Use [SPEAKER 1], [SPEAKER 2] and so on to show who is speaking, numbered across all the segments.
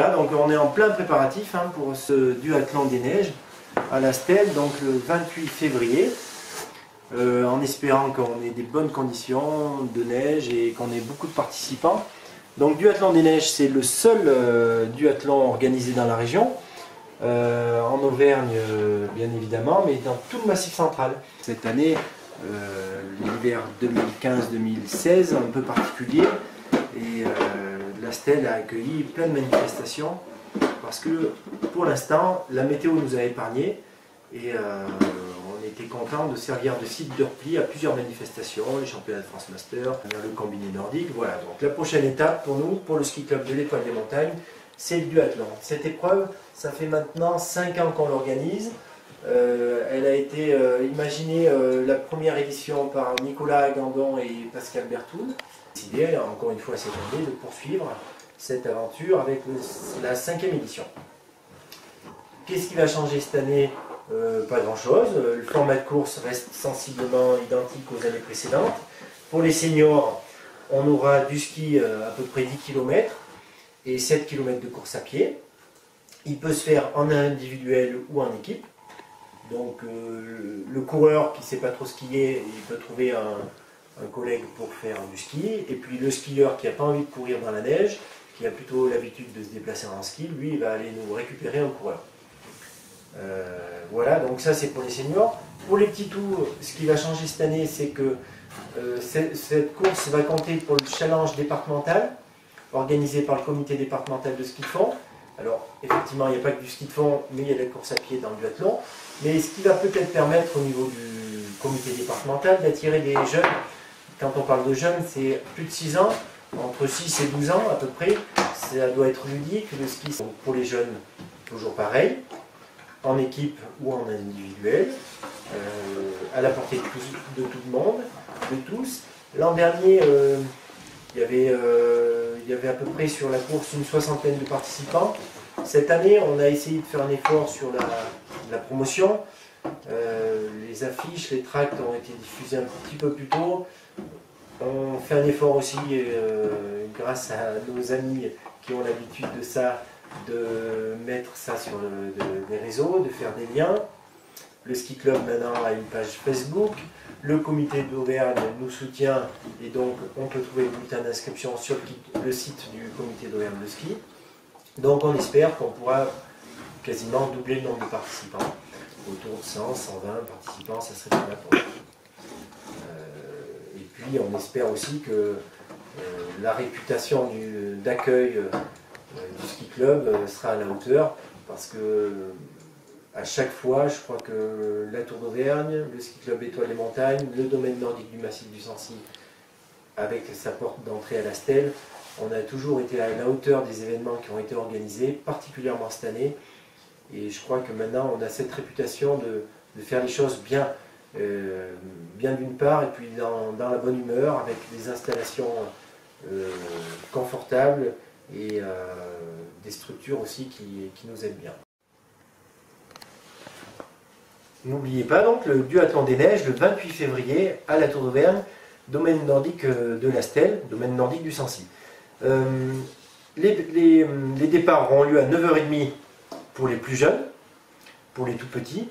[SPEAKER 1] Voilà, donc on est en plein préparatif pour ce duathlon des neiges à la Stèle, donc le 28 février, en espérant qu'on ait des bonnes conditions de neige et qu'on ait beaucoup de participants. Donc duathlon des neiges, c'est le seul duathlon organisé dans la région, en Auvergne bien évidemment, mais dans tout le Massif central. Cette année, l'hiver 2015-2016, un peu particulier, et la Stèle a accueilli plein de manifestations parce que pour l'instant la météo nous a épargnés et on était content de servir de site de repli à plusieurs manifestations, les championnats de France Master, le combiné nordique. Voilà, donc la prochaine étape pour nous, pour le ski club de l'Étoile des Montagnes, c'est le duathlon. Cette épreuve, ça fait maintenant 5 ans qu'on l'organise. Elle a été imaginée la première édition par Nicolas Gandon et Pascal Berthoud. Décidé encore une fois cette année de poursuivre cette aventure avec la 5e édition. Qu'est-ce qui va changer cette année? Pas grand chose. Le format de course reste sensiblement identique aux années précédentes. Pour les seniors, on aura du ski à peu près 10 km et 7 km de course à pied. Il peut se faire en individuel ou en équipe. Donc le coureur qui ne sait pas trop skier, il peut trouver un collègue pour faire du ski. Et puis le skieur qui n'a pas envie de courir dans la neige, qui a plutôt l'habitude de se déplacer en ski, lui il va aller nous récupérer un coureur. Voilà, donc ça c'est pour les seniors. Pour les petits tours, ce qui va changer cette année, c'est que cette course va compter pour le challenge départemental, organisé par le comité départemental de ski de fond. Alors, effectivement, il n'y a pas que du ski de fond, mais il y a de la course à pied dans le duathlon. Mais ce qui va peut-être permettre au niveau du comité départemental d'attirer des jeunes. Quand on parle de jeunes, c'est plus de 6 ans, entre 6 et 12 ans à peu près. Ça doit être ludique, le ski. Donc pour les jeunes, toujours pareil, en équipe ou en individuel, à la portée de tout le monde, de tous. L'an dernier, il y avait à peu près sur la course une 60aine de participants. Cette année, on a essayé de faire un effort sur la promotion. Les affiches, les tracts ont été diffusés un petit peu plus tôt. On fait un effort aussi, grâce à nos amis qui ont l'habitude de ça, de mettre ça sur des réseaux, de faire des liens. Le ski club maintenant a une page Facebook. Le comité d'Auvergne nous soutient et donc on peut trouver le bulletin d'inscription sur le site du comité d'Auvergne de ski. Donc on espère qu'on pourra quasiment doubler le nombre de participants. Autour de 100, 120 participants, ça serait pas mal pour nous. Et puis on espère aussi que la réputation d'accueil du ski club sera à la hauteur, parce que à chaque fois, je crois que la Tour d'Auvergne, le ski club Étoile des Montagnes, le domaine nordique du Massif du Sancy, avec sa porte d'entrée à la Stèle, on a toujours été à la hauteur des événements qui ont été organisés, particulièrement cette année. Et je crois que maintenant, on a cette réputation de faire les choses bien, bien d'une part, et puis dans la bonne humeur, avec des installations confortables et des structures aussi qui nous aident bien. N'oubliez pas donc le duathlon des neiges le 28 février à la Tour d'Auvergne, domaine nordique de la Stèle, domaine nordique du Sancy. Les départs auront lieu à 9h30 pour les plus jeunes, pour les tout petits,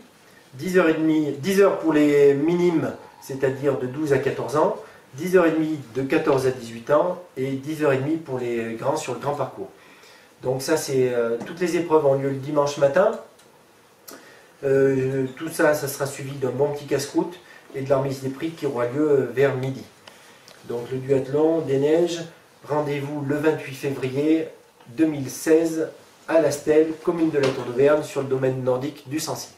[SPEAKER 1] 10h pour les minimes, c'est-à-dire de 12 à 14 ans, 10h30 de 14 à 18 ans et 10h30 pour les grands sur le grand parcours. Donc ça, c'est toutes les épreuves ont lieu le dimanche matin. Tout ça, ça sera suivi d'un bon petit casse-croûte et de la remise des prix qui aura lieu vers midi. Donc le duathlon des neiges, rendez-vous le 28 février 2016 à la Stèle, commune de la Tour d'Auvergne, sur le domaine nordique du Sancy.